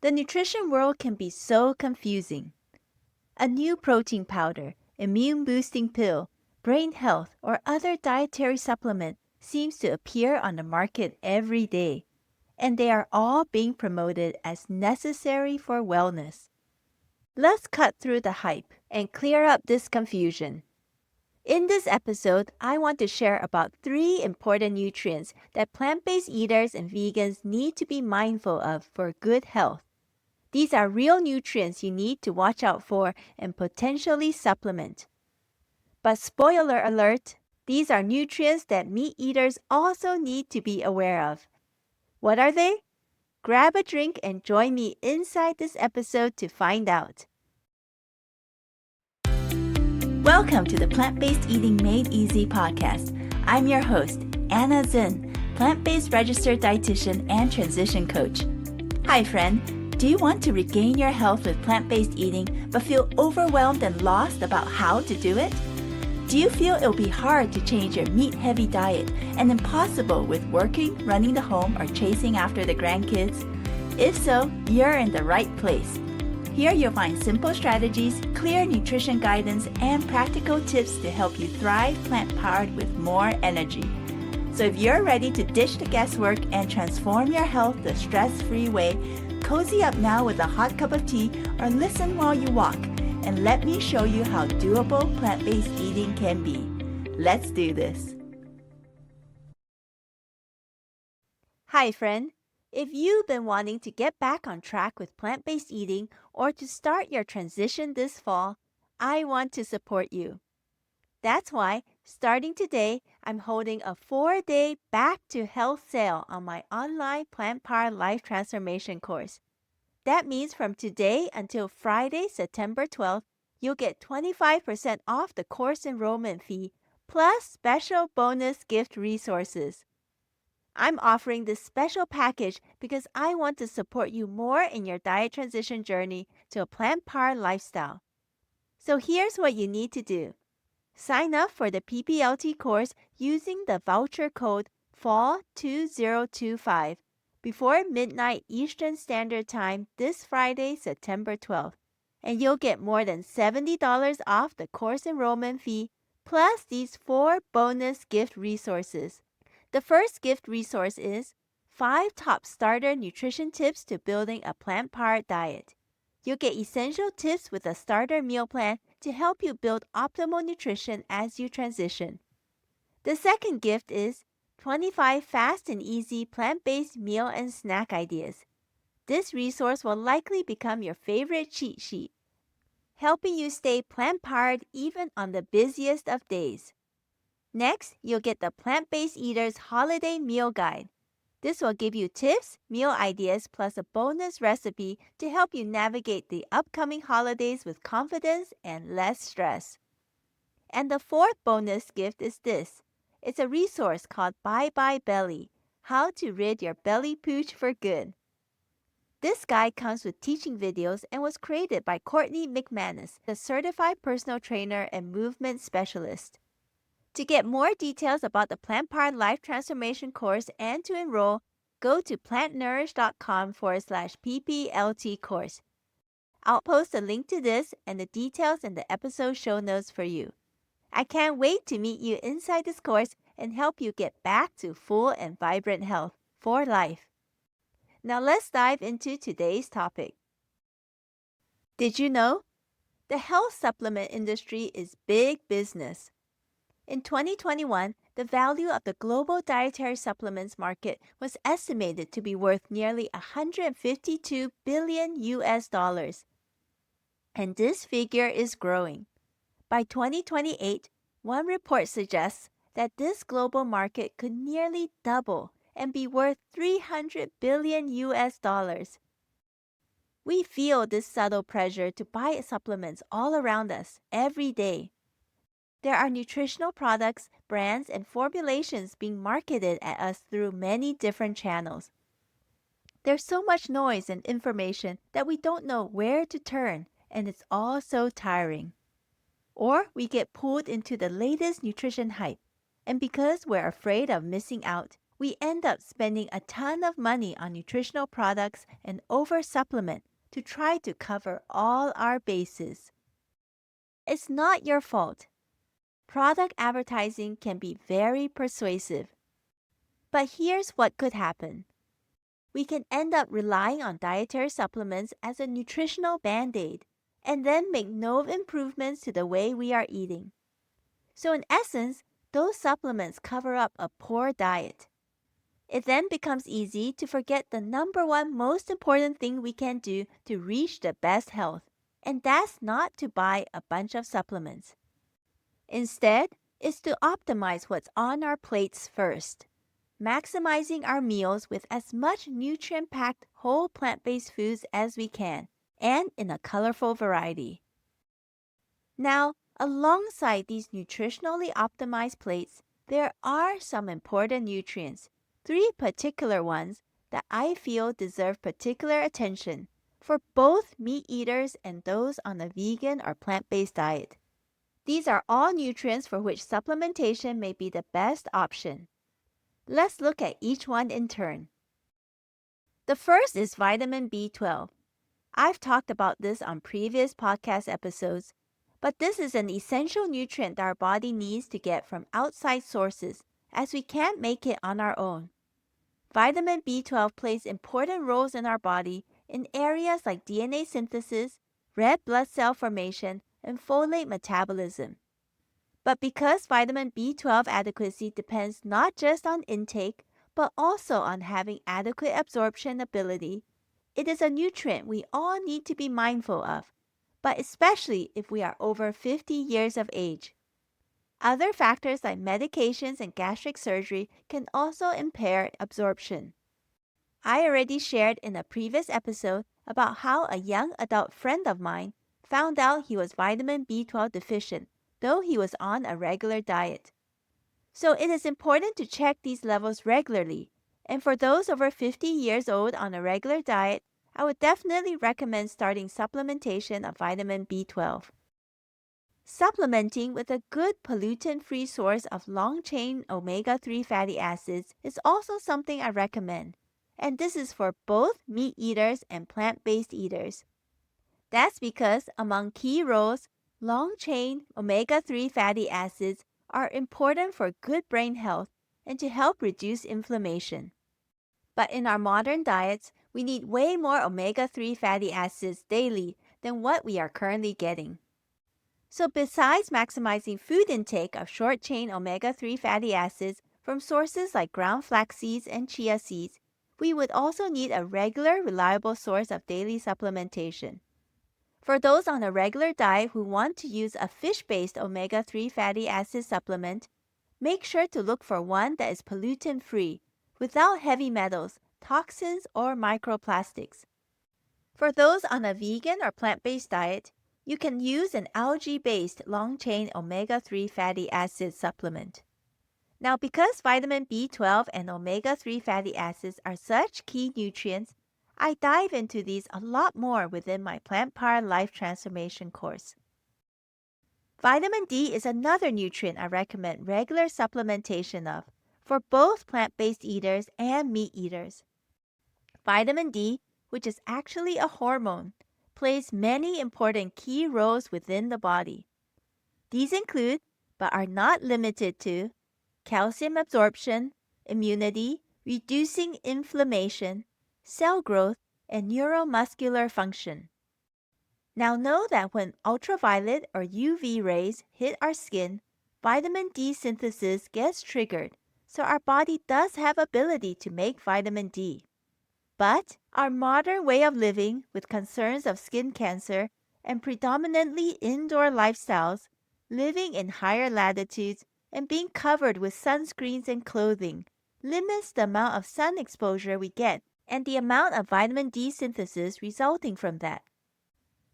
The nutrition world can be so confusing. A new protein powder, immune-boosting pill, brain health, or other dietary supplement seems to appear on the market every day, and they are all being promoted as necessary for wellness. Let's cut through the hype and clear up this confusion. In this episode, I want to share about 3 important nutrients that plant-based eaters and vegans need to be mindful of for good health. These are real nutrients you need to watch out for and potentially supplement. But spoiler alert, these are nutrients that meat eaters also need to be aware of. What are they? Grab a drink and join me inside this episode to find out. Welcome to the Plant-Based Eating Made Easy podcast. I'm your host, Anna Zinn, plant-based registered dietitian and transition coach. Hi friend. Do you want to regain your health with plant-based eating but feel overwhelmed and lost about how to do it? Do you feel it'll be hard to change your meat-heavy diet and impossible with working, running the home, or chasing after the grandkids? If so, you're in the right place. Here you'll find simple strategies, clear nutrition guidance, and practical tips to help you thrive plant-powered with more energy. So if you're ready to ditch the guesswork and transform your health the stress-free way, cozy up now with a hot cup of tea or listen while you walk, and let me show you how doable plant-based eating can be. Let's do this. Hi friend. If you've been wanting to get back on track with plant-based eating or to start your transition this fall, I want to support you. That's why, starting today, I'm holding a 4-day Back to Health sale on my online Plant Power Life Transformation course. That means from today until Friday, September 12th, you'll get 25% off the course enrollment fee, plus special bonus gift resources. I'm offering this special package because I want to support you more in your diet transition journey to a plant-powered lifestyle. So here's what you need to do. Sign up for the PPLT course using the voucher code FALL2025 before midnight Eastern Standard Time this Friday, September 12th, and you'll get more than $70 off the course enrollment fee, plus these 4 bonus gift resources. The first gift resource is 5 top starter nutrition tips to building a plant-powered diet. You'll get essential tips with a starter meal plan to help you build optimal nutrition as you transition. The second gift is 25 fast and easy plant-based meal and snack ideas. This resource will likely become your favorite cheat sheet, helping you stay plant-powered even on the busiest of days. Next, you'll get the Plant-Based Eater's Holiday Meal Guide. This will give you tips, meal ideas, plus a bonus recipe to help you navigate the upcoming holidays with confidence and less stress. And the fourth bonus gift is this. It's a resource called Bye Bye Belly, How to Rid Your Belly Pooch for Good. This guide comes with teaching videos and was created by Courtney McManus, a certified personal trainer and movement specialist. To get more details about the Plant Powered Life Transformation course and to enroll, go to plantnourish.com/PPLT course. I'll post a link to this and the details in the episode show notes for you. I can't wait to meet you inside this course and help you get back to full and vibrant health for life. Now let's dive into today's topic. Did you know? The health supplement industry is big business. In 2021, the value of the global dietary supplements market was estimated to be worth nearly $152 billion. And this figure is growing. By 2028, one report suggests that this global market could nearly double and be worth $300 billion. We feel this subtle pressure to buy supplements all around us every day. There are nutritional products, brands, and formulations being marketed at us through many different channels. There's so much noise and information that we don't know where to turn, and it's all so tiring. Or we get pulled into the latest nutrition hype, and because we're afraid of missing out, we end up spending a ton of money on nutritional products and over-supplement to try to cover all our bases. It's not your fault. Product advertising can be very persuasive. But here's what could happen. We can end up relying on dietary supplements as a nutritional band-aid and then make no improvements to the way we are eating. So in essence, those supplements cover up a poor diet. It then becomes easy to forget the number one most important thing we can do to reach the best health, and that's not to buy a bunch of supplements. Instead, it's to optimize what's on our plates first, maximizing our meals with as much nutrient-packed whole plant-based foods as we can, and in a colorful variety. Now, alongside these nutritionally optimized plates, there are some important nutrients, 3 particular ones that I feel deserve particular attention for both meat eaters and those on a vegan or plant-based diet. These are all nutrients for which supplementation may be the best option. Let's look at each one in turn. The first is vitamin B12. I've talked about this on previous podcast episodes, but this is an essential nutrient that our body needs to get from outside sources, as we can't make it on our own. Vitamin B12 plays important roles in our body in areas like DNA synthesis, red blood cell formation, and folate metabolism. But because vitamin B12 adequacy depends not just on intake, but also on having adequate absorption ability, it is a nutrient we all need to be mindful of, but especially if we are over 50 years of age. Other factors like medications and gastric surgery can also impair absorption. I already shared in a previous episode about how a young adult friend of mine found out he was vitamin B12 deficient, though he was on a regular diet. So it is important to check these levels regularly, and for those over 50 years old on a regular diet, I would definitely recommend starting supplementation of vitamin B12. Supplementing with a good pollutant-free source of long-chain omega-3 fatty acids is also something I recommend, and this is for both meat eaters and plant-based eaters. That's because among key roles, long-chain omega-3 fatty acids are important for good brain health and to help reduce inflammation. But in our modern diets, we need way more omega-3 fatty acids daily than what we are currently getting. So besides maximizing food intake of short-chain omega-3 fatty acids from sources like ground flax seeds and chia seeds, we would also need a regular, reliable source of daily supplementation. For those on a regular diet who want to use a fish-based omega-3 fatty acid supplement, make sure to look for one that is pollutant-free, without heavy metals, toxins, or microplastics. For those on a vegan or plant-based diet, you can use an algae-based long-chain omega-3 fatty acid supplement. Now, because vitamin B12 and omega-3 fatty acids are such key nutrients, I dive into these a lot more within my Plant Power Life Transformation course. Vitamin D is another nutrient I recommend regular supplementation of for both plant-based eaters and meat eaters. Vitamin D, which is actually a hormone, plays many important key roles within the body. These include, but are not limited to, calcium absorption, immunity, reducing inflammation, cell growth, and neuromuscular function. Now know that when ultraviolet or UV rays hit our skin, vitamin D synthesis gets triggered, so our body does have ability to make vitamin D. But our modern way of living with concerns of skin cancer and predominantly indoor lifestyles, living in higher latitudes, and being covered with sunscreens and clothing limits the amount of sun exposure we get and the amount of vitamin D synthesis resulting from that.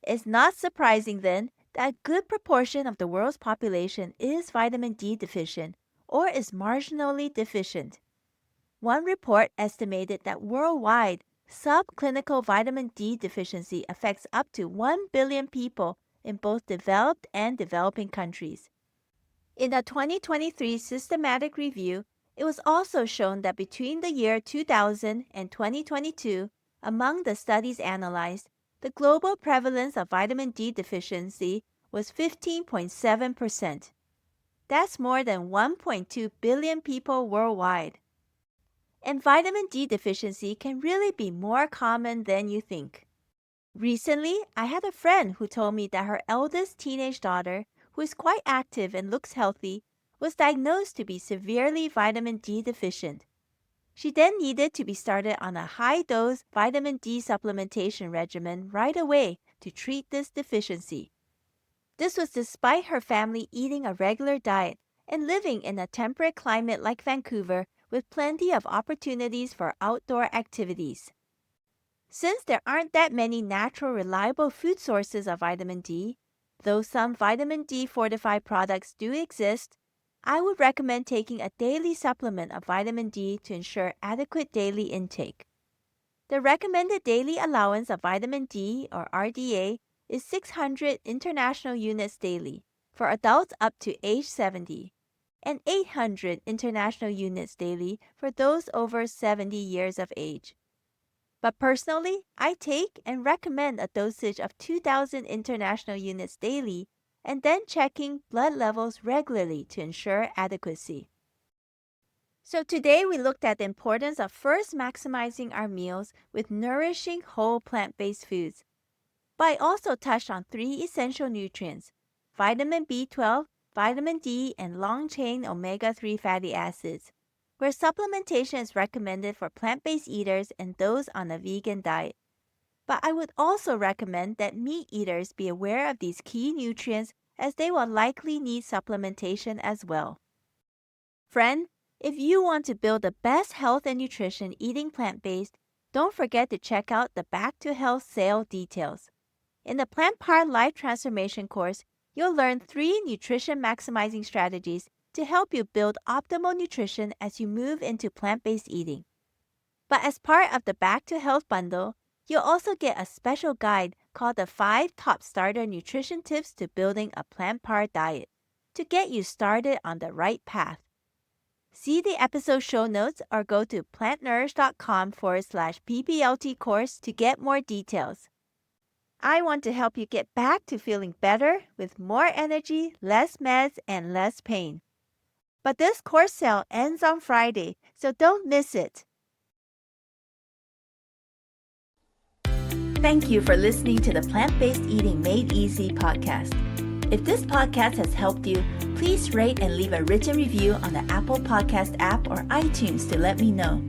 It's not surprising then that a good proportion of the world's population is vitamin D deficient or is marginally deficient. One report estimated that worldwide, subclinical vitamin D deficiency affects up to 1 billion people in both developed and developing countries. In a 2023 systematic review, It was also shown that between the year 2000 and 2022, among the studies analyzed, the global prevalence of vitamin D deficiency was 15.7%. That's more than 1.2 billion people worldwide. And vitamin D deficiency can really be more common than you think. Recently, I had a friend who told me that her eldest teenage daughter, who is quite active and looks healthy, was diagnosed to be severely vitamin D deficient. She then needed to be started on a high-dose vitamin D supplementation regimen right away to treat this deficiency. This was despite her family eating a regular diet and living in a temperate climate like Vancouver with plenty of opportunities for outdoor activities. Since there aren't that many natural, reliable food sources of vitamin D, though some vitamin D fortified products do exist, I would recommend taking a daily supplement of vitamin D to ensure adequate daily intake. The recommended daily allowance of vitamin D, or RDA, is 600 international units daily for adults up to age 70, and 800 international units daily for those over 70 years of age. But personally, I take and recommend a dosage of 2,000 international units daily and then checking blood levels regularly to ensure adequacy. So today we looked at the importance of first maximizing our meals with nourishing whole plant-based foods. But I also touched on 3 essential nutrients: vitamin B12, vitamin D, and long-chain omega-3 fatty acids, where supplementation is recommended for plant-based eaters and those on a vegan diet. But I would also recommend that meat eaters be aware of these key nutrients as they will likely need supplementation as well. Friend, if you want to build the best health and nutrition eating plant-based, don't forget to check out the Back to Health sale details. In the Plant Power Life Transformation course, you'll learn 3 nutrition maximizing strategies to help you build optimal nutrition as you move into plant-based eating. But as part of the Back to Health bundle, you'll also get a special guide called the 5 Top Starter Nutrition Tips to Building a Plant-Powered Diet to get you started on the right path. See the episode show notes or go to plantnourish.com/PPLT course to get more details. I want to help you get back to feeling better with more energy, less meds, and less pain. But this course sale ends on Friday, so don't miss it. Thank you for listening to the Plant-Based Eating Made Easy podcast. If this podcast has helped you, please rate and leave a written review on the Apple Podcast app or iTunes to let me know.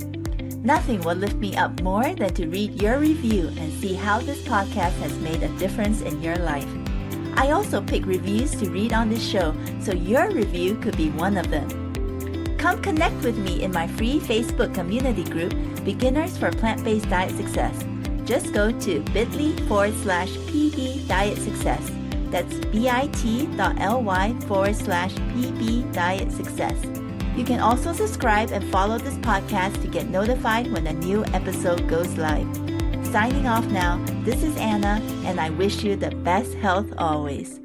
Nothing will lift me up more than to read your review and see how this podcast has made a difference in your life. I also pick reviews to read on this show, so your review could be one of them. Come connect with me in my free Facebook community group, Beginners for Plant-Based Diet Success. Just go to bit.ly/pb Diet Success. That's bit.ly/pb Diet Success. You can also subscribe and follow this podcast to get notified when a new episode goes live. Signing off now, this is Anna, and I wish you the best health always.